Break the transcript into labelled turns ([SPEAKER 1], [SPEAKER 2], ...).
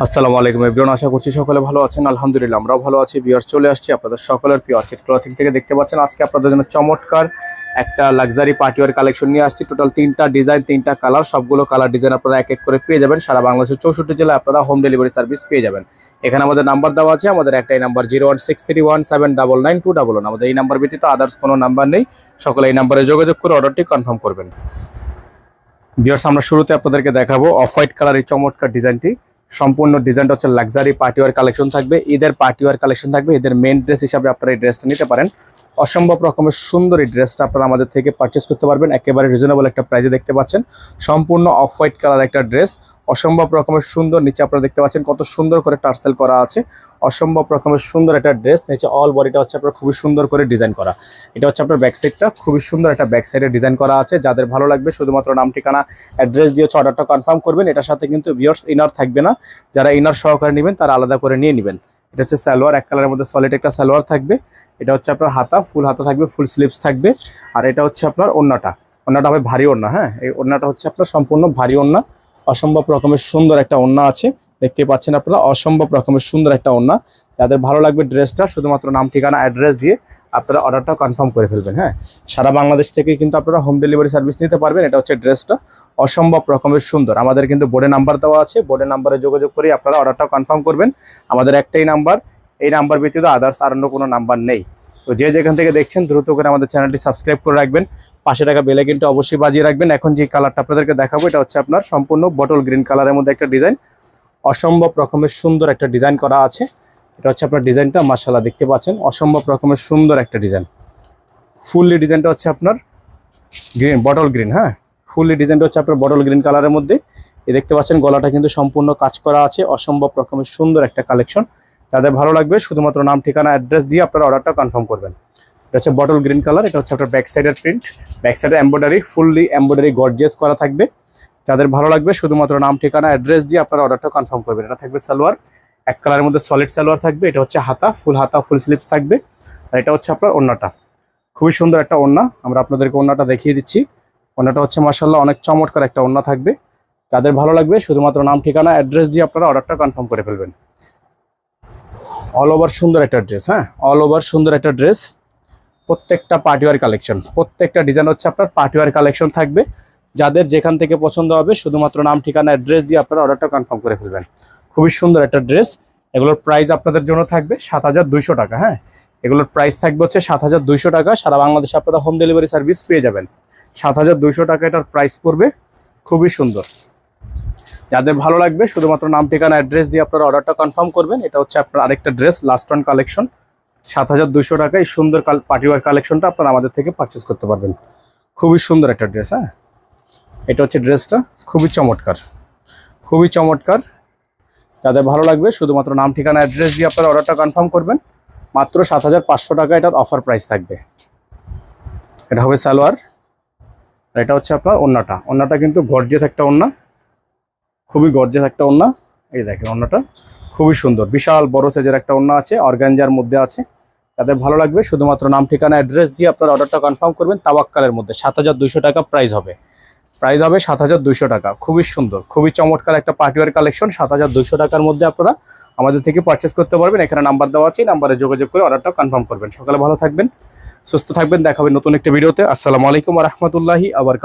[SPEAKER 1] আসসালামু আলাইকুম এভরিওয়ান, আশা করছি সকলে ভালো আছেন। আলহামদুলিল্লাহ আমরাও ভালো আছি। ভিউয়ার্স, চলে আসছি আপনাদের সকলের প্রিয় অর্কিড ক্লথিং থেকে। দেখতে পাচ্ছেন আজকে আপনাদের জন্য চমৎকার একটা লাক্সারি পার্টিওয়ার কালেকশন নিয়ে আসছি। টোটাল 3টা ডিজাইন, 3টা কালার, সবগুলো কালার ডিজাইন আপনারা এক এক করে পেয়ে যাবেন। সারা বাংলাদেশের 64 জেলায় আপনারা হোম ডেলিভারি সার্ভিস পেয়ে যাবেন। এখানে আমাদের নাম্বার দেওয়া আছে, আমাদের একটাই নাম্বার 01631799921। আমাদের এই নাম্বার ব্যতীত আদার্স কোনো নাম্বার নেই। সকলে এই নাম্বারে যোগাযোগ করে অর্ডারটি কনফার্ম করবেন। ভিউয়ার্স, আমরা শুরুতে আপনাদেরকে দেখাবো অফ হোয়াইট কালার এই চমৎকার ডিজাইনটি। সম্পূর্ণ ডিজাইনটা হচ্ছে লাক্সারি পার্টিওয়ার কালেকশন থাকবে, ঈদের পার্টিওয়ার কালেকশন থাকবে। ঈদের মেন ড্রেস হিসাবে আপনারা এই ড্রেসটা নিতে পারেন। অসম্ভব রকমের সুন্দর এই ড্রেসটা আপনারা আমাদের থেকে পারচেস করতে পারবেন একেবারে রিজনেবল একটা প্রাইসে। দেখতে পাচ্ছেন সম্পূর্ণ অফ হোয়াইট কালার একটা ড্রেস, অসম্ভব রকমের সুন্দর। নিচে আপনারা দেখতে পাচ্ছেন কত সুন্দর করে টার্সেল করা আছে। অসম্ভব রকমের সুন্দর একটা ড্রেস। নিচে অল বডিটা হচ্ছে আপনার খুবই সুন্দর করে ডিজাইন করা। এটা হচ্ছে আপনার ব্যাক সাইডটা, খুবই সুন্দর একটা ব্যাক সাইডে ডিজাইন করা আছে। যাদের ভালো লাগবে শুধুমাত্র নাম, ঠিকানা, অ্যাড্রেস দিয়ে অর্ডারটা কনফার্ম করবেন। এটার সাথে কিন্তু ভিউয়ার্স ইনার থাকবে না, যারা ইনার সহকারে নেবেন তারা আলাদা করে নিয়ে নেবেন। এটা হচ্ছে সালোয়ার, এক কালারের মধ্যে সলিড একটা সালোয়ার থাকবে। এটা হচ্ছে আপনার হাতা, ফুল হাতা থাকবে, ফুল স্লিভস থাকবে। আর এটা হচ্ছে আপনার ওড়নাটা হবে ভারী ওড়না। হ্যাঁ, এই ওড়নাটা হচ্ছে আপনার সম্পূর্ণ ভারী ওড়না। অসম্ভব রকমের সুন্দর একটা ওড়না আছে, দেখতে পাচ্ছেন আপনারা। অসম্ভব রকমের সুন্দর একটা ওড়না। যাদের ভালো লাগবে ড্রেসটা শুধুমাত্র নাম, ঠিকানা, অ্যাড্রেস দিয়ে আপনারা অর্ডারটা কনফার্ম করে ফেলবেন। হ্যাঁ, সারা বাংলাদেশ থেকে কিন্তু আপনারা হোম ডেলিভারি সার্ভিস নিতে পারবেন। এটা হচ্ছে ড্রেসটা, অসম্ভব রকমের সুন্দর। আমাদের কিন্তু বোর্ডে নাম্বার দেওয়া আছে, বোর্ডে নাম্বারে যোগাযোগ করে আপনারা অর্ডারটা কনফার্ম করবেন। আমাদের একটাই নাম্বার, এই নাম্বার ব্যতীত আদার্স আর অন্য কোনো নাম্বার নেই। তো যে যেখান থেকে দেখছেন দ্রুত করে আমাদের চ্যানেলটি সাবস্ক্রাইব করে রাখবেন, পাশে টাকা বেল আইকনটা অবশ্যই বাজিয়ে রাখবেন। এখন যে কালারটা আপনাদেরকে দেখাবো এটা হচ্ছে আপনার সম্পূর্ণ বটল গ্রিন কালারের মধ্যে একটা ডিজাইন। অসম্ভব রকমের সুন্দর একটা ডিজাইন করা আছে। এটা হচ্ছে আপনার ডিজাইনটা, মাশাআল্লাহ দেখতে পাচ্ছেন অসম্ভব রকমের সুন্দর একটা ডিজাইন। ফুললি ডিজাইনটা হচ্ছে আপনার গ্রিন, বটল গ্রিন। হ্যাঁ, ফুললি ডিজাইনটা হচ্ছে আপনার বটল গ্রিন কালারের মধ্যে। এই দেখতে পাচ্ছেন গলাটা কিন্তু সম্পূর্ণ কাজ করা আছে। অসম্ভব রকমের সুন্দর একটা কালেকশন। যাদের ভালো লাগবে শুধুমাত্র নাম, ঠিকানা, অ্যাড্রেস দিয়ে আপনারা অর্ডারটা কনফার্ম করবেন। এটা হচ্ছে বটল গ্রিন কালার। এটা হচ্ছে আপনার ব্যাক সাইডের প্রিন্ট, ব্যাক সাইডের এমব্রয়ডারি, ফুললি এমব্রয়ডারি গর্জিয়াস করা থাকবে। যাদের ভালো লাগবে শুধুমাত্র নাম, ঠিকানা, অ্যাড্রেস দিয়ে আপনারা অর্ডারটা কনফার্ম করবেন। এটা থাকবে সালোয়ার, এক কালারের মধ্যে সলিড সালোয়ার থাকবে। এটা হচ্ছে হাতা, ফুল স্লিভস থাকবে। আর এটা হচ্ছে আপনার ওড়নাটা, খুবই সুন্দর একটা ওড়না। আমরা আপনাদেরকে ওড়নাটা দেখিয়ে দিচ্ছি। ওড়নাটা হচ্ছে মাশাআল্লাহ অনেক চমৎকার একটা ওড়না থাকবে। যাদের ভালো লাগবে শুধুমাত্র নাম, ঠিকানা, অ্যাড্রেস দিয়ে আপনারা অর্ডারটা কনফার্ম করে ফেলবেন। অল ওভার সুন্দর একটা ড্রেস। হ্যাঁ, অল ওভার সুন্দর একটা ড্রেস। প্রত্যেকটা পার্টিওয়ার কালেকশন, প্রত্যেকটা ডিজাইন হচ্ছে আপনার পার্টিওয়ার কালেকশন থাকবে। যাদের যেখান থেকে পছন্দ হবে শুধুমাত্র নাম, ঠিকানা, অ্যাড্রেস দিয়ে আপনারা অর্ডারটা কনফার্ম করে ফেলবেন। খুবই সুন্দর একটা ড্রেস। এগুলোর প্রাইস আপনাদের জন্য থাকবে 7200 টাকা। হ্যাঁ, এগুলোর প্রাইস থাকবে হচ্ছে 7200 টাকা। সারা বাংলাদেশে আপনারা হোম ডেলিভারি সার্ভিস পেয়ে যাবেন। 7200 টাকা এটার প্রাইস পড়বে। খুবই সুন্দর। যাদের ভালো লাগবে শুধুমাত্র নাম, ঠিকানা, অ্যাড্রেস দিয়ে আপনারা অর্ডারটা কনফার্ম করবেন। এটা হচ্ছে আপনার আরেকটা ড্রেস, লাস্ট ওয়ান কালেকশন। 7200 টাকা এই সুন্দর পার্টিওয়ার কালেকশনটা আপনারা আমাদের থেকে পারচেস করতে পারবেন। খুবই সুন্দর একটা ড্রেস। হ্যাঁ, এটা হচ্ছে ড্রেসটা, খুবই চমৎকার, খুবই চমৎকার। যাদের ভালো লাগবে শুধুমাত্র নাম, ঠিকানা, অ্যাড্রেস দিয়ে আপনারা অর্ডারটা কনফার্ম করবেন। মাত্র 7500 টাকা এটার অফার প্রাইস থাকবে। এটা হবে সালোয়ার। আর এটা হচ্ছে আপনার ওড়নাটা। ওড়নাটা কিন্তু গর্জিয়াস একটা ওড়না, খুবই গর্জিয়াস একটা ওড়না। এই দেখেন ওড়নাটা খুবই সুন্দর, বিশাল বড় সাইজের একটা ওড়না আছে, অর্গানজার মধ্যে আছে। যাদের ভালো লাগবে শুধুমাত্র নাম, ঠিকানা, অ্যাড্রেস দিয়ে আপনারা অর্ডারটা কনফার্ম করবেন। তাওয়াক্কালের মধ্যে 7200 টাকা প্রাইস হবে। 7200 টাকা। খুবই সুন্দর, খুবই চমৎকার একটা পার্টিওয়ার কালেকশন। 7200 টাকার মধ্যে আপনারা আমাদের থেকে পারচেস করতে পারবেন। এখানে নাম্বার দেওয়া আছে, নাম্বারে যোগাযোগ করে অর্ডারটা কনফার্ম করবেন। সকালে ভালো থাকবেন, সুস্থ থাকবেন। দেখা হবে নতুন একটা ভিডিওতে। আসসালামু আলাইকুম ওয়া রাহমাতুল্লাহি ওয়া বারাকাতুহু।